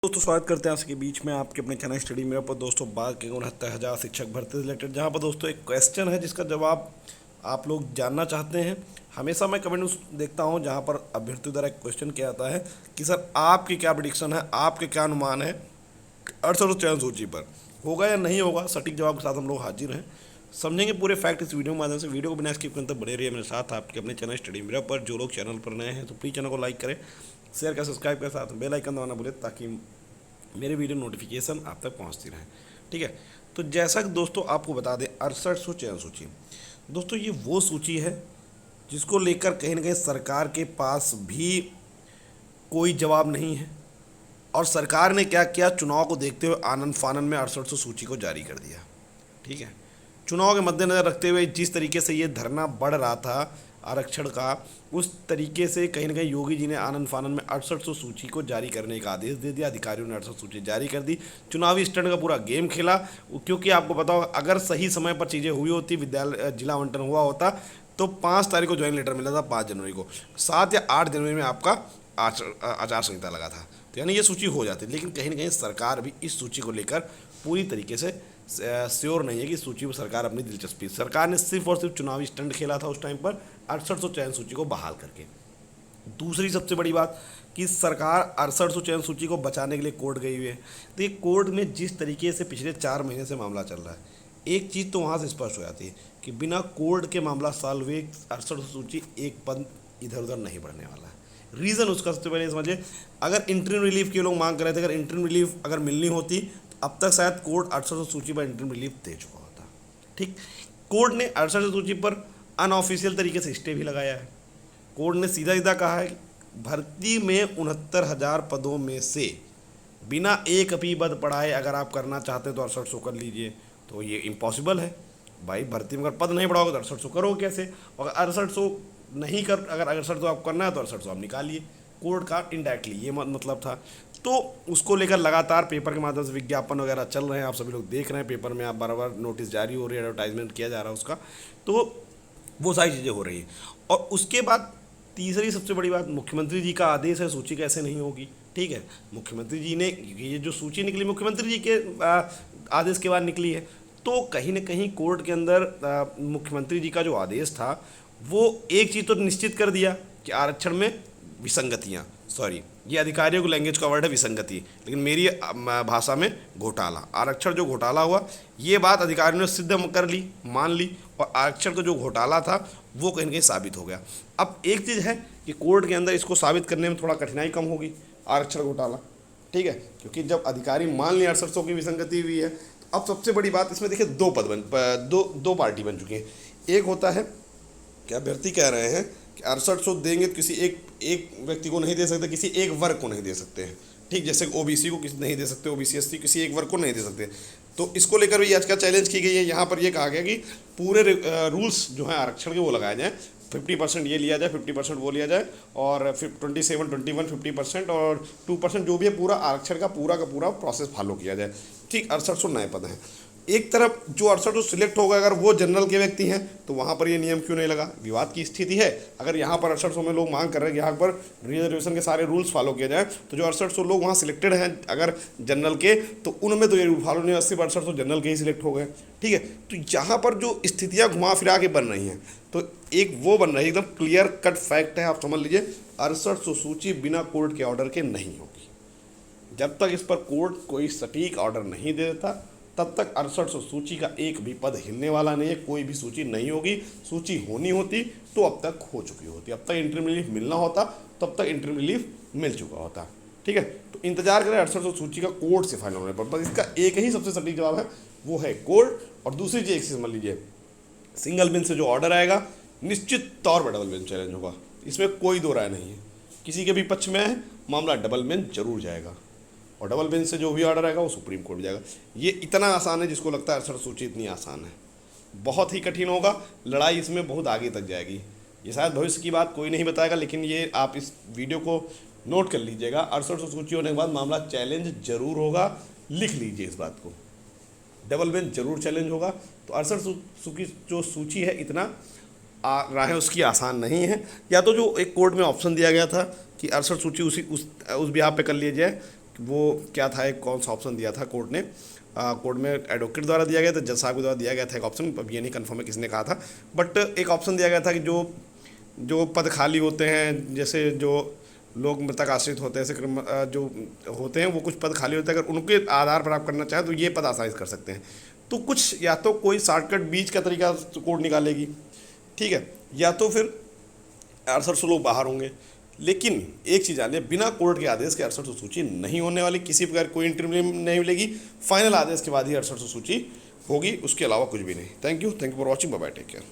दोस्तों स्वागत करते हैं आपके बीच में आपके अपने चैनल स्टडी मेरा पर दोस्तों बात के 69,000 शिक्षक भर्ती से रिलेटेड, जहां पर दोस्तों एक क्वेश्चन है जिसका जवाब आप लोग जानना चाहते हैं। हमेशा मैं कमेंट देखता हूं जहां पर अभ्यर्थियों द्वारा एक क्वेश्चन किया आता है कि सर आपकी क्या प्रिडिक्शन है, आपके क्या अनुमान है 68 चयन सूची पर होगा या नहीं होगा। सटीक जवाब के साथ हम लोग हाजिर हैं, समझेंगे पूरे फैक्ट इस वीडियो के माध्यम से। वीडियो को बिना स्किप करने तक बने रहिए मेरे साथ आपके अपने चैनल स्टडी मेरा पर। जो लोग चैनल पर नए हैं तो प्लीज़ चैनल को लाइक करें, शेयर करें, सब्सक्राइब करें, साथ में बेल आइकन दबाना भूलें ताकि मेरे वीडियो नोटिफिकेशन आप तक पहुंचती रहे। ठीक है, तो जैसा कि दोस्तों आपको बता दें 6800 चयन सूची, दोस्तों ये वो सूची है जिसको लेकर कहीं ना कहीं सरकार के पास भी कोई जवाब नहीं है। और सरकार ने क्या किया, चुनाव को देखते हुए आनन फानन में 6800 सूची को जारी कर दिया। ठीक है, चुनाव के मद्देनज़र रखते हुए जिस तरीके से ये धरना बढ़ रहा था आरक्षण का, उस तरीके से कहीं ना कहीं योगी जी ने आनंद फानन में 6800 सूची को जारी करने का आदेश दे दिया। अधिकारियों ने 6800 सूची जारी कर दी, चुनावी स्टंट का पूरा गेम खेला। क्योंकि आपको पता होगा अगर सही समय पर चीज़ें हुई होती, विद्यालय जिला आवंटन हुआ होता तो 5 तारीख को ज्वाइन लेटर मिला था, 5 जनवरी को, 7 या 8 जनवरी में आपका आचार संहिता लगा था, तो यानी ये सूची हो जाती। लेकिन कहीं ना कहीं सरकार भी इस सूची को लेकर पूरी तरीके से श्योर नहीं है कि सूची में सरकार अपनी दिलचस्पी, सरकार ने सिर्फ और सिर्फ चुनावी स्टंट खेला था उस टाइम पर 6800 चयन सूची को बहाल करके। दूसरी सबसे बड़ी बात कि सरकार 6800 चयन सूची को बचाने के लिए कोर्ट गई हुई है। तो ये कोर्ट में जिस तरीके से पिछले 4 महीने से मामला चल रहा है, एक चीज़ तो वहाँ से स्पष्ट हो जाती है कि बिना कोर्ट के मामला सॉल्व हुए 6800 सूची एक पद इधर उधर नहीं बढ़ने वाला है। रीज़न उसका सबसे पहले समझे, अगर इंटरिम रिलीफ के लोग मांग कर रहे थे, अगर इंटरिम रिलीफ अगर मिलनी होती तो अब तक शायद कोर्ट 6800 सूची पर इंटरिम रिलीफ दे चुका होता। ठीक, कोर्ट ने 6800 सूची पर अनऑफिशियल तरीके से स्टे भी लगाया है। कोर्ट ने सीधा सीधा कहा है कि भर्ती में 69,000 पदों में से बिना एक भी पद पढ़ाए अगर आप करना चाहते हैं तो 6800 कर लीजिए। तो ये इम्पॉसिबल है भाई, भर्ती में अगर पद नहीं पढ़ाओगे तो 6800 करो कैसे। और 6800 नहीं कर, अगर 6800 आप करना है तो 6800 आप निकालिए। कोर्ट का इनडायरेक्टली ये मतलब था। तो उसको लेकर लगातार पेपर के माध्यम से विज्ञापन वगैरह चल रहे हैं, आप सभी लोग देख रहे हैं, पेपर में आप बार नोटिस जारी हो रही है, एडवर्टाइजमेंट किया जा रहा है उसका, तो वो सारी चीज़ें हो रही हैं। और उसके बाद तीसरी सबसे बड़ी बात, मुख्यमंत्री जी का आदेश है, सूची कैसे नहीं होगी। ठीक है, मुख्यमंत्री जी ने ये जो सूची निकली मुख्यमंत्री जी के आदेश के बाद निकली है, तो कहीं ना कहीं कोर्ट के अंदर मुख्यमंत्री जी का जो आदेश था वो एक चीज़ तो निश्चित कर दिया कि आरक्षण में विसंगतियाँ, सॉरी ये अधिकारियों को लैंग्वेज का वर्ड है विसंगति, लेकिन मेरी भाषा में घोटाला, आरक्षण जो घोटाला हुआ ये बात अधिकारियों ने सिद्ध कर ली, मान ली, और आरक्षण का जो घोटाला था वो कहीं ना कहीं साबित हो गया। अब एक चीज़ है कि कोर्ट के अंदर इसको साबित करने में थोड़ा कठिनाई कम होगी, आरक्षण घोटाला। ठीक है, क्योंकि जब अधिकारी मान लिया 6800 की विसंगति हुई है, तो अब सबसे बड़ी बात इसमें देखिए दो पार्टी बन चुकी हैं। एक होता है कि अभ्यर्थी कह रहे हैं कि 6800 देंगे तो किसी एक व्यक्ति को नहीं दे सकते, किसी एक वर्ग को नहीं दे सकते हैं। ठीक, जैसे ओबीसी को किसी नहीं दे सकते, ओबीसी एससी किसी एक वर्ग को नहीं दे सकते। तो इसको लेकर भी याचिका चैलेंज की गई है। यहाँ पर ये कहा गया कि पूरे रूल्स जो हैं आरक्षण के वो लगाए जाएँ, 50% ये लिया जाए, 50% वो लिया जाए, और 27, 21, 50% और 2% जो भी है पूरा आरक्षण का पूरा प्रोसेस फॉलो किया जाए। ठीक, 6800 नए पद हैं। एक तरफ जो 6800 सिलेक्ट होगा अगर वो जनरल के व्यक्ति हैं तो वहाँ पर ये नियम क्यों नहीं लगा, विवाद की स्थिति है। अगर यहाँ पर 6800 में लोग मांग कर रहे हैं कि यहाँ पर रिजर्वेशन के सारे रूल्स फॉलो किए जाएँ, तो जो 6800 लोग वहाँ सिलेक्टेड हैं अगर जनरल के, तो उनमें तो ये रूल फॉलो नहीं, 80% जनरल के ही सिलेक्ट हो गए। ठीक है, तो यहाँ पर जो स्थितियाँ घुमा फिरा के बन रही हैं, तो एक वो बन रही है, एकदम क्लियर कट फैक्ट है, आप समझ लीजिए 6800 सूची बिना कोर्ट के ऑर्डर के नहीं होगी। जब तक इस पर कोर्ट कोई सटीक ऑर्डर नहीं दे देता तब तक 6800 सूची का एक भी पद हिलने वाला नहीं है, कोई भी सूची नहीं होगी। सूची होनी होती तो अब तक हो चुकी होती, अब तक इंटरिम रिलीफ मिलना होता तब तक इंटरिम रिलीफ मिल चुका होता। ठीक है, तो इंतजार करें 6800 सूची का कोर्ट से फाइनल होने पर। बस इसका एक ही सबसे सटीक जवाब है, वो है कोर्ट। और दूसरी चीज़ एक चीज़ समझ लीजिए, सिंगल बेंच से जो ऑर्डर आएगा निश्चित तौर पर डबल बेंच चैलेंज होगा, इसमें कोई दो राय नहीं है। किसी के भी पक्ष में है मामला डबल बेंच जरूर जाएगा, और डबल बेंच से जो भी ऑर्डर आएगा वो सुप्रीम कोर्ट जाएगा। ये इतना आसान है, जिसको लगता है 6800 सूची इतनी आसान है, बहुत ही कठिन होगा, लड़ाई इसमें बहुत आगे तक जाएगी। ये शायद भविष्य की बात कोई नहीं बताएगा, लेकिन ये आप इस वीडियो को नोट कर लीजिएगा, 6800 सूची होने के बाद मामला चैलेंज जरूर होगा, लिख लीजिए इस बात को, डबल बेंच जरूर चैलेंज होगा। तो 6800 की जो सूची है इतना राहें उसकी आसान नहीं है। या तो जो एक कोर्ट में ऑप्शन दिया गया था कि 68 सूची उस बिहाफ पे कर लिया जाए, वो क्या था, एक कौन सा ऑप्शन दिया था कोर्ट ने, कोर्ट में एडवोकेट द्वारा दिया गया था, जज साहब के द्वारा दिया गया था एक ऑप्शन, अब ये नहीं कन्फर्म है किसने कहा था, बट एक ऑप्शन दिया गया था कि जो जो पद खाली होते हैं, जैसे जो लोग मृतक आश्रित होते हैं, ऐसे जो होते हैं वो कुछ पद खाली होते हैं, अगर उनके आधार पर आप करना चाहें तो ये पद आसानी से कर सकते हैं। तो कुछ या तो कोई शॉर्टकट बीच का तरीका कोर्ट निकालेगी, ठीक है, या तो फिर 68 लोग बाहर होंगे। लेकिन एक चीज़ जानिए, बिना कोर्ट के आदेश के 68 सूची नहीं होने वाली, किसी प्रकार कोई इंटरव्यू नहीं मिलेगी, फाइनल आदेश के बाद ही 68 सूची होगी, उसके अलावा कुछ भी नहीं। Thank you for watching, bye bye, take care.